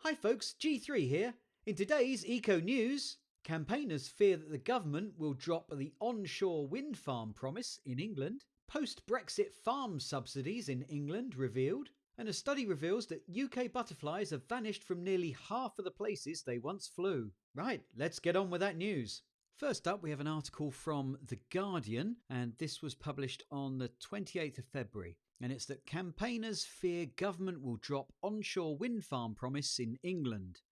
Hi folks, G3 here. In today's Eco News, campaigners fear that the government will drop the onshore wind farm promise in England, post-Brexit farm subsidies in England revealed, and a study reveals that UK butterflies have vanished from nearly half of the places they once flew. Right, let's get on with that news. First up, we have an article from The Guardian, and this was published on the 28th of February. And it's that campaigners fear government will drop onshore wind farm promise in England.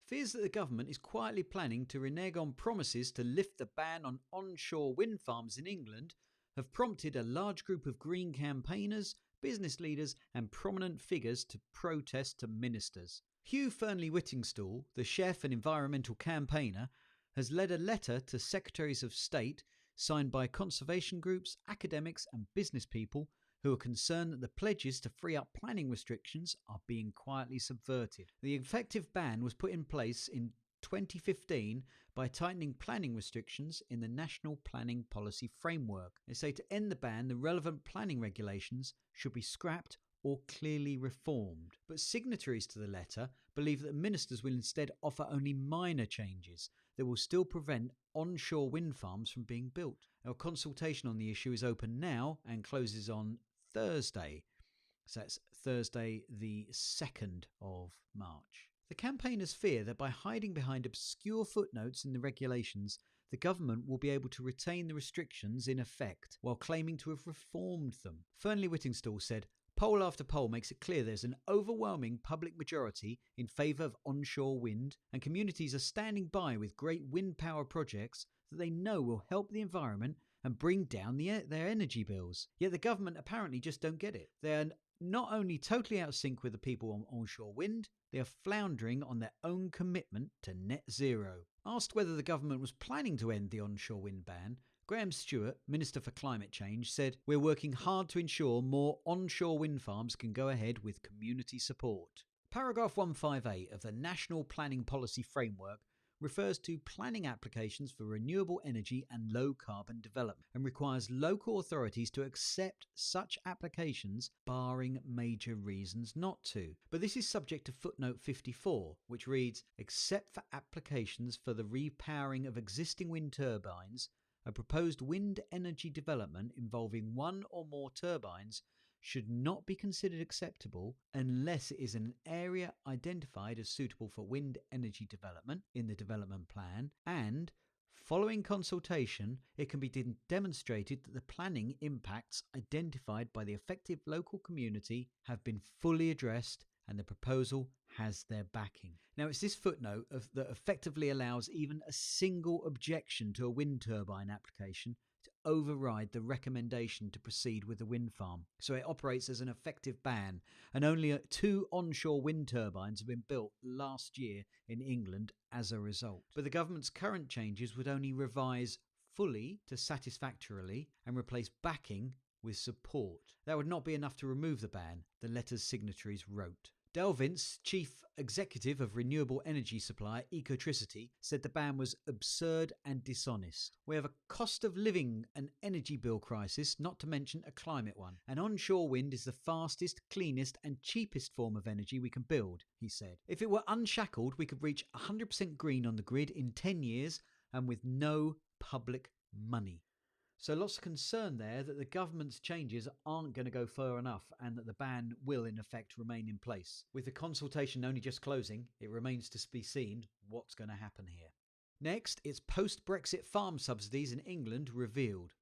Fears that the government is quietly planning to renege on promises to lift the ban on onshore wind farms in England have prompted a large group of Green campaigners, business leaders and prominent figures to protest to ministers. Hugh Fearnley-Whittingstall, the chef and environmental campaigner, has led a letter to Secretaries of State signed by conservation groups, academics and business people who are concerned that the pledges to free up planning restrictions are being quietly subverted. The effective ban was put in place in 2015 by tightening planning restrictions in the National Planning Policy Framework. They say to end the ban, the relevant planning regulations should be scrapped or clearly reformed. But signatories to the letter believe that ministers will instead offer only minor changes that will still prevent onshore wind farms from being built. Our consultation on the issue is open now and closes on Thursday. So that's Thursday the 2nd of March. The campaigners fear that by hiding behind obscure footnotes in the regulations, the government will be able to retain the restrictions in effect while claiming to have reformed them. Fearnley-Whittingstall said, "Poll after poll makes it clear there's an overwhelming public majority in favour of onshore wind, and communities are standing by with great wind power projects that they know will help the environment and bring down their energy bills. Yet the government apparently just don't get it. They're not only totally out of sync with the people on onshore wind, they are floundering on their own commitment to net zero." Asked whether the government was planning to end the onshore wind ban, Graham Stewart, Minister for Climate Change, said, "We're working hard to ensure more onshore wind farms can go ahead with community support." Paragraph 158 of the National Planning Policy Framework refers to planning applications for renewable energy and low-carbon development and requires local authorities to accept such applications barring major reasons not to. But this is subject to footnote 54, which reads, "Except for applications for the repowering of existing wind turbines, a proposed wind energy development involving one or more turbines should not be considered acceptable unless it is an area identified as suitable for wind energy development in the development plan, and, following consultation, it can be demonstrated that the planning impacts identified by the affected local community have been fully addressed and the proposal has their backing." Now, it's this footnote that effectively allows even a single objection to a wind turbine application to override the recommendation to proceed with the wind farm. So it operates as an effective ban, and only 2 onshore wind turbines have been built last year in England as a result. But the government's current changes would only revise fully to satisfactorily and replace backing with support. That would not be enough to remove the ban, the letter's signatories wrote. Dale Vince, chief executive of renewable energy supplier Ecotricity, said the ban was absurd and dishonest. "We have a cost of living and energy bill crisis, not to mention a climate one. And onshore wind is the fastest, cleanest and cheapest form of energy we can build," he said. "If it were unshackled, we could reach 100% green on the grid in 10 years and with no public money." So lots of concern there that the government's changes aren't going to go far enough and that the ban will in effect remain in place. With the consultation only just closing, it remains to be seen what's going to happen here. Next, it's post-Brexit farm subsidies in England revealed.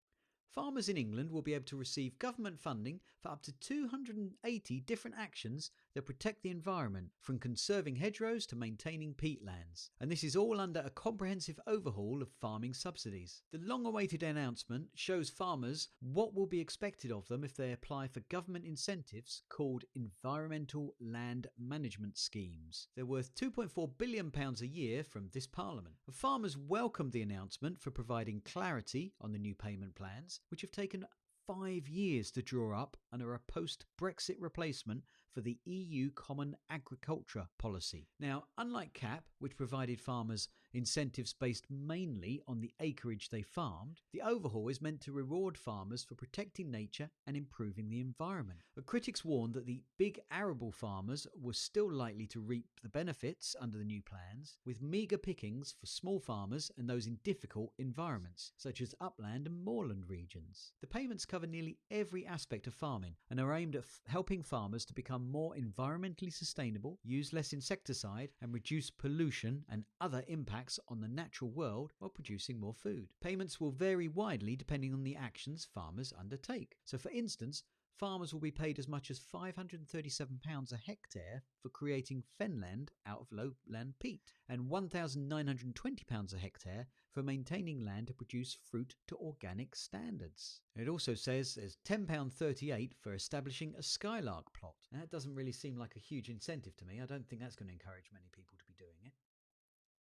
Farmers in England will be able to receive government funding for up to 280 different actions that protect the environment, from conserving hedgerows to maintaining peatlands. And this is all under a comprehensive overhaul of farming subsidies. The long-awaited announcement shows farmers what will be expected of them if they apply for government incentives called environmental land management schemes. They're worth £2.4 billion a year from this Parliament. Farmers welcomed the announcement for providing clarity on the new payment plans, which have taken 5 years to draw up and are a post-Brexit replacement for the EU Common Agriculture Policy. Now, unlike CAP, which provided farmers incentives based mainly on the acreage they farmed, the overhaul is meant to reward farmers for protecting nature and improving the environment. But critics warned that the big arable farmers were still likely to reap the benefits under the new plans, with meagre pickings for small farmers and those in difficult environments, such as upland and moorland regions. The payments cover nearly every aspect of farming and are aimed at helping farmers to become more environmentally sustainable, use less insecticide, and reduce pollution and other impacts on the natural world while producing more food. Payments will vary widely depending on the actions farmers undertake. So, for instance, farmers will be paid as much as £537 a hectare for creating fenland out of lowland peat, and £1,920 a hectare for maintaining land to produce fruit to organic standards. It also says there's £10.38 for establishing a skylark plot. That doesn't really seem like a huge incentive to me. I don't think that's going to encourage many people to be doing it.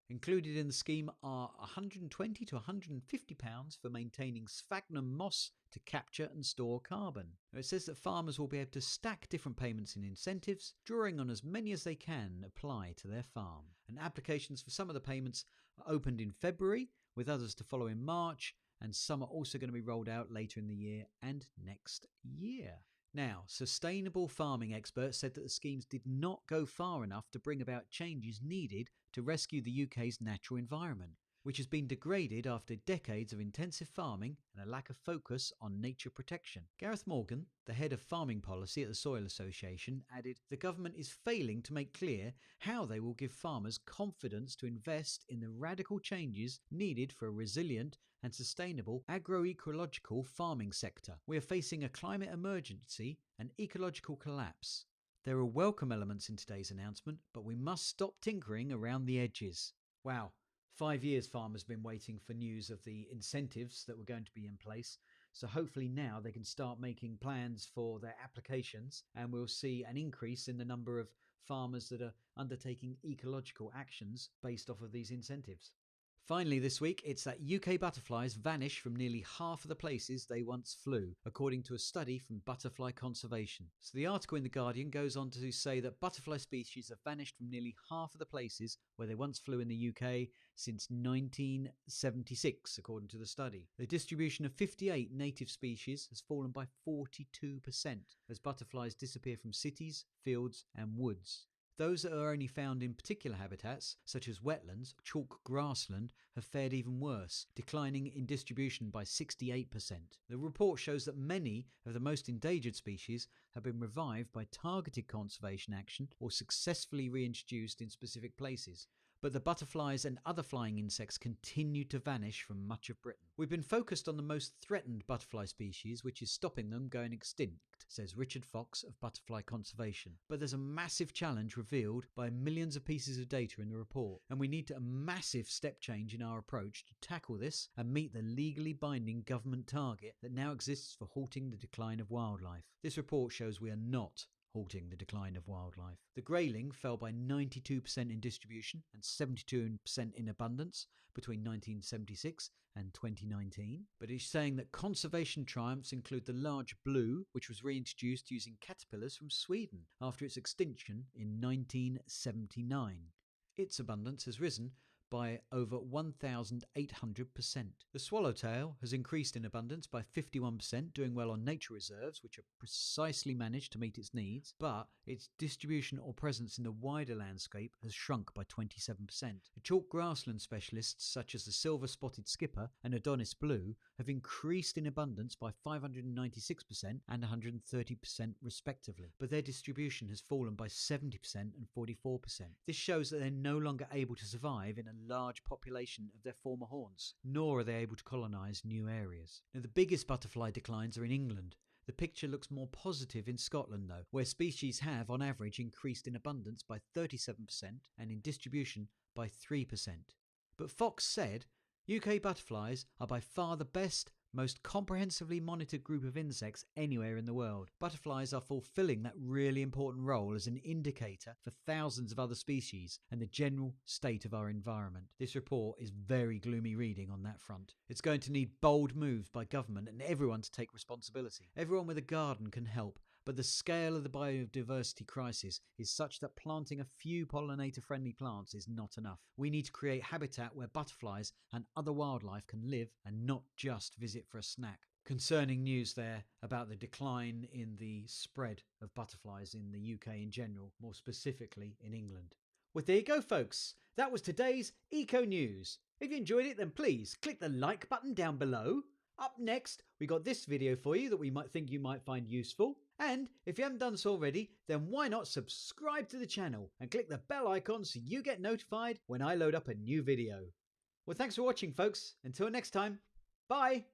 Included in the scheme are £120 to £150 for maintaining sphagnum moss to capture and store carbon. It says that farmers will be able to stack different payments and incentives, drawing on as many as they can apply to their farm. And applications for some of the payments are opened in February, with others to follow in March, and some are also going to be rolled out later in the year and next year. Now, sustainable farming experts said that the schemes did not go far enough to bring about changes needed to rescue the UK's natural environment, which has been degraded after decades of intensive farming and a lack of focus on nature protection. Gareth Morgan, the head of farming policy at the Soil Association, added, "The government is failing to make clear how they will give farmers confidence to invest in the radical changes needed for a resilient and sustainable agroecological farming sector. We are facing a climate emergency and ecological collapse. There are welcome elements in today's announcement, but we must stop tinkering around the edges." Wow. 5 years farmers have been waiting for news of the incentives that were going to be in place. So hopefully now they can start making plans for their applications, and we'll see an increase in the number of farmers that are undertaking ecological actions based off of these incentives. Finally this week, it's that UK butterflies vanish from nearly half of the places they once flew, according to a study from Butterfly Conservation. So the article in The Guardian goes on to say that butterfly species have vanished from nearly half of the places where they once flew in the UK since 1976, according to the study. The distribution of 58 native species has fallen by 42% as butterflies disappear from cities, fields and woods. Those that are only found in particular habitats, such as wetlands, chalk grassland, have fared even worse, declining in distribution by 68%. The report shows that many of the most endangered species have been revived by targeted conservation action or successfully reintroduced in specific places. But the butterflies and other flying insects continue to vanish from much of Britain. We've been focused on the most threatened butterfly species, which is stopping them going extinct, says Richard Fox of Butterfly Conservation. But there's a massive challenge revealed by millions of pieces of data in the report, and we need a massive step change in our approach to tackle this and meet the legally binding government target that now exists for halting the decline of wildlife. This report shows we are not halting the decline of wildlife. The grayling fell by 92% in distribution and 72% in abundance between 1976 and 2019. But it's saying that conservation triumphs include the large blue, which was reintroduced using caterpillars from Sweden after its extinction in 1979. Its abundance has risen by over 1,800%. The swallowtail has increased in abundance by 51%, doing well on nature reserves, which are precisely managed to meet its needs, but its distribution or presence in the wider landscape has shrunk by 27%. The chalk grassland specialists, such as the silver-spotted skipper and Adonis blue, have increased in abundance by 596% and 130% respectively, but their distribution has fallen by 70% and 44%. This shows that they're no longer able to survive in a large population of their former haunts, nor are they able to colonise new areas. Now, the biggest butterfly declines are in England. The picture looks more positive in Scotland though, where species have on average increased in abundance by 37% and in distribution by 3%. But Fox said, UK butterflies are by far the best, most comprehensively monitored group of insects anywhere in the world. Butterflies are fulfilling that really important role as an indicator for thousands of other species and the general state of our environment. This report is very gloomy reading on that front. It's going to need bold moves by government and everyone to take responsibility. Everyone with a garden can help, But the scale of the biodiversity crisis is such that planting a few pollinator-friendly plants is not enough. We need to create habitat where butterflies and other wildlife can live and not just visit for a snack. Concerning news there about the decline in the spread of butterflies in the UK in general, more specifically in England. Well, there you go, folks. That was today's Eco News. If you enjoyed it, then please click the like button down below. Up next, we got this video for you that we might think you might find useful. And if you haven't done so already, then why not subscribe to the channel and click the bell icon so you get notified when I load up a new video. Well, thanks for watching, folks. Until next time, bye.